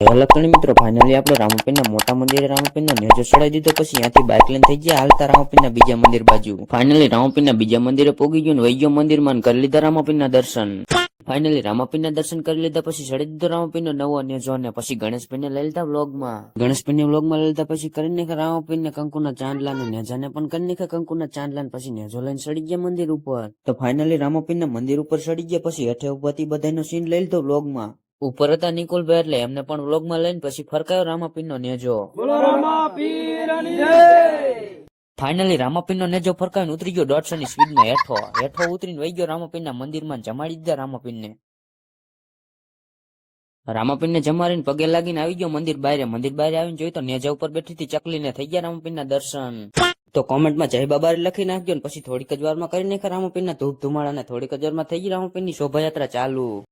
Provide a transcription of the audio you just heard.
લખણી મિત્રો ફાઇનલી આપણે રામાપીરના મોટા મંદિરે રામાપીરનો નેજો ચડાવી દીધો, પછી ત્યાંથી બાઇક લઈને થઈ ગયા હાલતા રામાપીરના બીજા મંદિર બાજુ. ફાઇનલી રામાપીરના બીજા મંદિરે પોગી ગયો ને વહી ગયો મંદિરમાં, કરી લીધા રામાપીરના દર્શન. ફાઇનલી રામાપીરના દર્શન કરી લીધા પછી ચડી દીધો રામાપીરનો નવો નેજો ને પછી ગણેશભાઈને લઈ લીધા વ્લોગમાં. ગણેશભાઈને વ્લોગમાં લઈ લીધા પછી કરી નાખ્યા રામાપીરને કંકુના ચાંદલા ને નેજાને પણ કરી નાખ્યા કંકુના ચાંદલા ને પછી નેજો લઈને ચડી ગયા મંદિર ઉપર. તો ફાઇનલી રામાપીરના મંદિર ઉપર ચડી ગયા પછી હેઠે ઉભાથી બધાનો સીન લઈ લીધો વ્લોગમાં. ઉપર હતા નિકોલભાઈ એટલે એમને પણ વ્લોગમાં લઈને પછી ફરકાયો રામાપીરનો નેજો. ફાઇનલી રામાપીરનો નેજો ફરકાવીને ઉતરી ગયો 150 ની સ્પીડમાં હેઠો ઉતરીને વહી ગયો રામાપીરના મંદિરમાં, જમાડી દીધા રામાપીરને. રામાપીરને જમાડીને પગે લાગીને આવી ગયો મંદિર બહાર આવીને જોયું તો નેજા ઉપર બેઠી હતી ચકલીને, થઈ ગયા રામાપીરના દર્શન. તો કોમેન્ટમાં જય બાબા લખી નાખજો ને પછી થોડીક જ વારમાં કરી નાખ્યા રામાપીરના ધૂપ ધુમાડા ને થોડીક જ વારમાં થઈ ગઈ રામાપીરની શોભાયાત્રા ચાલુ.